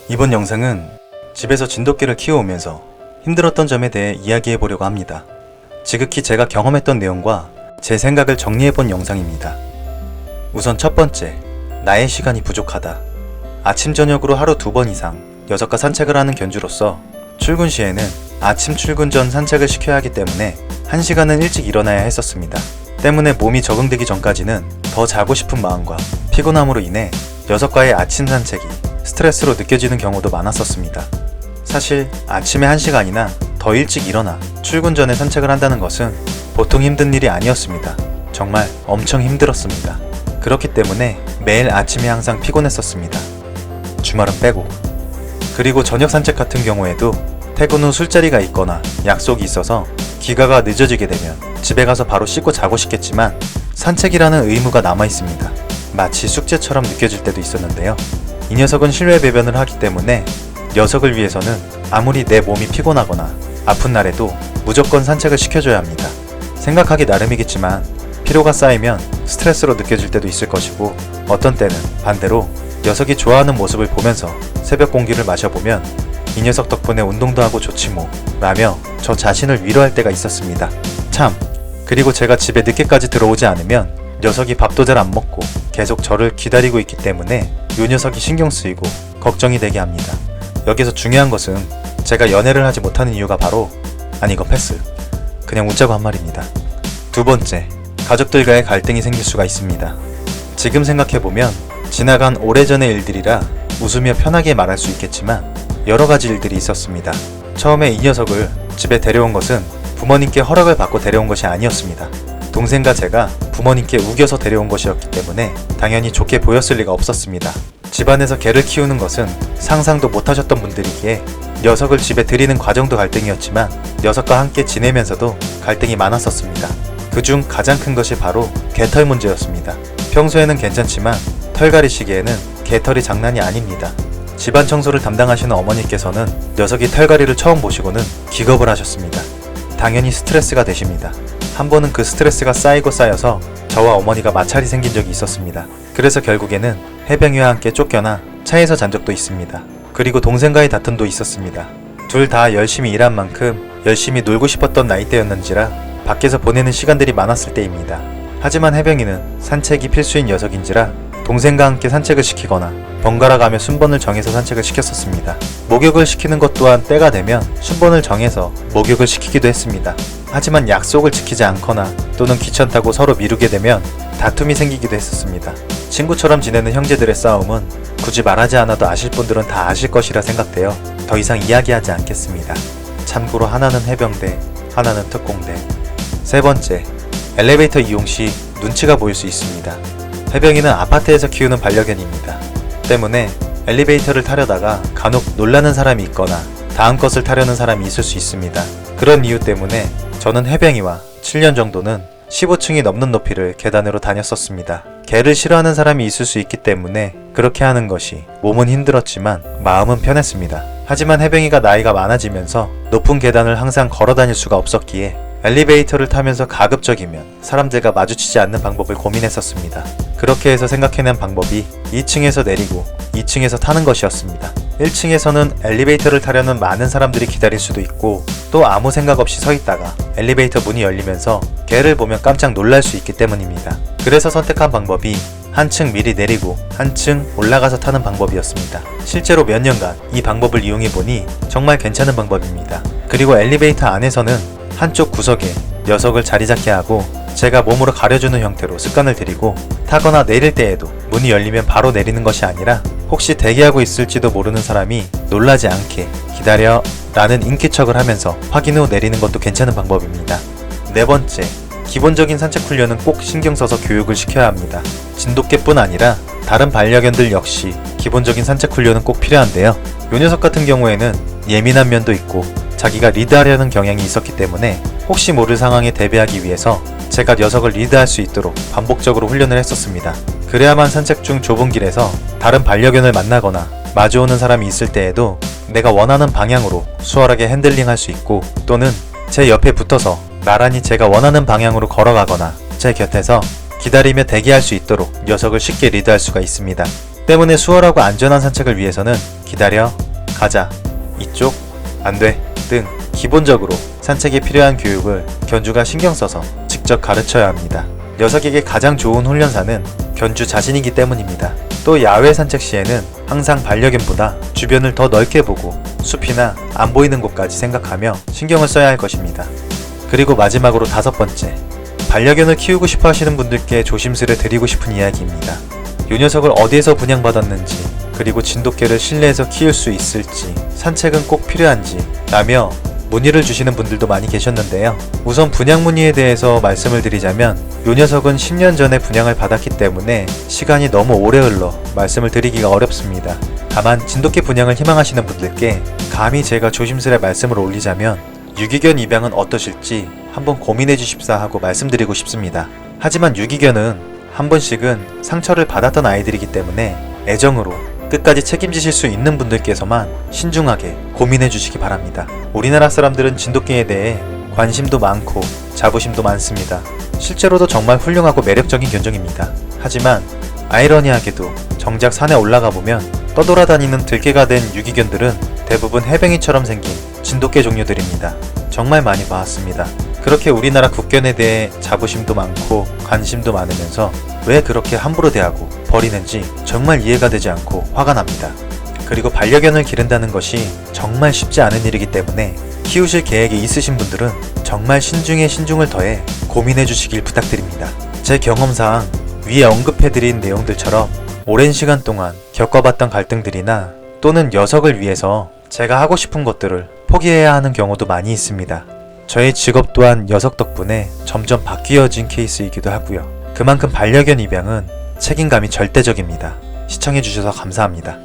이번 영상은 집에서 진돗개를 키워오면서 힘들었던 점에 대해 이야기해보려고 합니다. 지극히 제가 경험했던 내용과 제 생각을 정리해본 영상입니다. 우선 첫 번째, 나의 시간이 부족하다. 아침 저녁으로 하루 2번 이상 녀석과 산책을 하는 견주로서 출근 시에는 아침 출근 전 산책을 시켜야 하기 때문에 1시간은 일찍 일어나야 했었습니다. 때문에 몸이 적응되기 전까지는 더 자고 싶은 마음과 피곤함으로 인해 녀석과의 아침 산책이 스트레스로 느껴지는 경우도 많았었습니다. 사실 아침에 1시간이나 더 일찍 일어나 출근 전에 산책을 한다는 것은 보통 힘든 일이 아니었습니다. 정말 엄청 힘들었습니다. 그렇기 때문에 매일 아침에 항상 피곤했었습니다. 주말은 빼고. 그리고 저녁 산책 같은 경우에도 퇴근 후 술자리가 있거나 약속이 있어서 귀가가 늦어지게 되면 집에 가서 바로 씻고 자고 싶겠지만 산책이라는 의무가 남아있습니다. 마치 숙제처럼 느껴질 때도 있었는데요. 이 녀석은 실외 배변을 하기 때문에 녀석을 위해서는 아무리 내 몸이 피곤하거나 아픈 날에도 무조건 산책을 시켜줘야 합니다. 생각하기 나름이겠지만 피로가 쌓이면 스트레스로 느껴질 때도 있을 것이고, 어떤 때는 반대로 녀석이 좋아하는 모습을 보면서 새벽 공기를 마셔보면 이 녀석 덕분에 운동도 하고 좋지 뭐 라며 저 자신을 위로할 때가 있었습니다. 참, 그리고 제가 집에 늦게까지 들어오지 않으면 녀석이 밥도 잘 안 먹고 계속 저를 기다리고 있기 때문에 요 녀석이 신경 쓰이고 걱정이 되게 합니다. 여기서 중요한 것은 제가 연애를 하지 못하는 이유가 바로 이거 패스. 그냥 웃자고 한 말입니다. 두 번째, 가족들과의 갈등이 생길 수가 있습니다. 지금 생각해보면 지나간 오래전의 일들이라 웃으며 편하게 말할 수 있겠지만 여러 가지 일들이 있었습니다. 처음에 이 녀석을 집에 데려온 것은 부모님께 허락을 받고 데려온 것이 아니었습니다. 동생과 제가 부모님께 우겨서 데려온 것이었기 때문에 당연히 좋게 보였을 리가 없었습니다. 집안에서 개를 키우는 것은 상상도 못하셨던 분들이기에 녀석을 집에 들이는 과정도 갈등이었지만 녀석과 함께 지내면서도 갈등이 많았었습니다. 그중 가장 큰 것이 바로 개털 문제였습니다. 평소에는 괜찮지만 털 가리시기에는 개털이 장난이 아닙니다. 집안 청소를 담당하시는 어머니께서는 녀석이 털갈이를 처음 보시고는 기겁을 하셨습니다. 당연히 스트레스가 되십니다. 한 번은 그 스트레스가 쌓이고 쌓여서 저와 어머니가 마찰이 생긴 적이 있었습니다. 그래서 결국에는 해병이와 함께 쫓겨나 차에서 잔 적도 있습니다. 그리고 동생과의 다툼도 있었습니다. 둘 다 열심히 일한 만큼 열심히 놀고 싶었던 나이대였는지라 밖에서 보내는 시간들이 많았을 때입니다. 하지만 해병이는 산책이 필수인 녀석인지라 동생과 함께 산책을 시키거나 번갈아 가며 순번을 정해서 산책을 시켰었습니다. 목욕을 시키는 것 또한 때가 되면 순번을 정해서 목욕을 시키기도 했습니다. 하지만 약속을 지키지 않거나 또는 귀찮다고 서로 미루게 되면 다툼이 생기기도 했었습니다. 친구처럼 지내는 형제들의 싸움은 굳이 말하지 않아도 아실 분들은 다 아실 것이라 생각되어 더 이상 이야기하지 않겠습니다. 참고로 하나는 해병대, 하나는 특공대. 세 번째, 엘리베이터 이용 시 눈치가 보일 수 있습니다. 해병이는 아파트에서 키우는 반려견입니다. 때문에 엘리베이터를 타려다가 간혹 놀라는 사람이 있거나 다음 것을 타려는 사람이 있을 수 있습니다. 그런 이유 때문에 저는 해병이와 7년 정도는 15층이 넘는 높이를 계단으로 다녔었습니다. 개를 싫어하는 사람이 있을 수 있기 때문에 그렇게 하는 것이 몸은 힘들었지만 마음은 편했습니다. 하지만 해병이가 나이가 많아지면서 높은 계단을 항상 걸어 다닐 수가 없었기에 엘리베이터를 타면서 가급적이면 사람들과 마주치지 않는 방법을 고민했었습니다. 그렇게 해서 생각해낸 방법이 2층에서 내리고 2층에서 타는 것이었습니다. 1층에서는 엘리베이터를 타려는 많은 사람들이 기다릴 수도 있고 또 아무 생각 없이 서 있다가 엘리베이터 문이 열리면서 개를 보면 깜짝 놀랄 수 있기 때문입니다. 그래서 선택한 방법이 한층 미리 내리고 한층 올라가서 타는 방법이었습니다. 실제로 몇 년간 이 방법을 이용해보니 정말 괜찮은 방법입니다. 그리고 엘리베이터 안에서는 한쪽 구석에 녀석을 자리 잡게 하고 제가 몸으로 가려주는 형태로 습관을 들이고 타거나 내릴 때에도 문이 열리면 바로 내리는 것이 아니라 혹시 대기하고 있을지도 모르는 사람이 놀라지 않게 기다려 라는 인기척을 하면서 확인 후 내리는 것도 괜찮은 방법입니다. 네 번째, 기본적인 산책 훈련은 꼭 신경 써서 교육을 시켜야 합니다. 진돗개뿐 아니라 다른 반려견들 역시 기본적인 산책 훈련은 꼭 필요한데요. 요 녀석 같은 경우에는 예민한 면도 있고 자기가 리드하려는 경향이 있었기 때문에 혹시 모를 상황에 대비하기 위해서 제가 녀석을 리드할 수 있도록 반복적으로 훈련을 했었습니다. 그래야만 산책 중 좁은 길에서 다른 반려견을 만나거나 마주오는 사람이 있을 때에도 내가 원하는 방향으로 수월하게 핸들링할 수 있고 또는 제 옆에 붙어서 나란히 제가 원하는 방향으로 걸어가거나 제 곁에서 기다리며 대기할 수 있도록 녀석을 쉽게 리드할 수가 있습니다. 때문에 수월하고 안전한 산책을 위해서는 기다려, 가자, 이쪽, 안 돼 등 기본적으로 산책에 필요한 교육을 견주가 신경 써서 직접 가르쳐야 합니다. 녀석에게 가장 좋은 훈련사는 견주 자신이기 때문입니다. 또 야외 산책 시에는 항상 반려견보다 주변을 더 넓게 보고 숲이나 안 보이는 곳까지 생각하며 신경을 써야 할 것입니다. 그리고 마지막으로 5번째, 반려견을 키우고 싶어 하시는 분들께 조심스레 드리고 싶은 이야기입니다. 이 녀석을 어디에서 분양받았는지, 그리고 진돗개를 실내에서 키울 수 있을지, 산책은 꼭 필요한지 라며 문의를 주시는 분들도 많이 계셨는데요. 우선 분양 문의에 대해서 말씀을 드리자면 이 녀석은 10년 전에 분양을 받았기 때문에 시간이 너무 오래 흘러 말씀을 드리기가 어렵습니다. 다만 진돗개 분양을 희망하시는 분들께 감히 제가 조심스레 말씀을 올리자면 유기견 입양은 어떠실지 한번 고민해 주십사 하고 말씀드리고 싶습니다. 하지만 유기견은 한 번씩은 상처를 받았던 아이들이기 때문에 애정으로 끝까지 책임지실 수 있는 분들께서만 신중하게 고민해 주시기 바랍니다. 우리나라 사람들은 진돗개에 대해 관심도 많고 자부심도 많습니다. 실제로도 정말 훌륭하고 매력적인 견종입니다. 하지만 아이러니하게도 정작 산에 올라가 보면 떠돌아다니는 들개가 된 유기견들은 대부분 해뱅이처럼 생긴 진돗개 종류들입니다. 정말 많이 봐왔습니다. 그렇게 우리나라 국견에 대해 자부심도 많고 관심도 많으면서 왜 그렇게 함부로 대하고 버리는지 정말 이해가 되지 않고 화가 납니다. 그리고 반려견을 기른다는 것이 정말 쉽지 않은 일이기 때문에 키우실 계획이 있으신 분들은 정말 신중에 신중을 더해 고민해 주시길 부탁드립니다. 제 경험상 위에 언급해드린 내용들처럼 오랜 시간 동안 겪어봤던 갈등들이나 또는 녀석을 위해서 제가 하고 싶은 것들을 포기해야 하는 경우도 많이 있습니다. 저의 직업 또한 녀석 덕분에 점점 바뀌어진 케이스이기도 하고요. 그만큼 반려견 입양은 책임감이 절대적입니다. 시청해주셔서 감사합니다.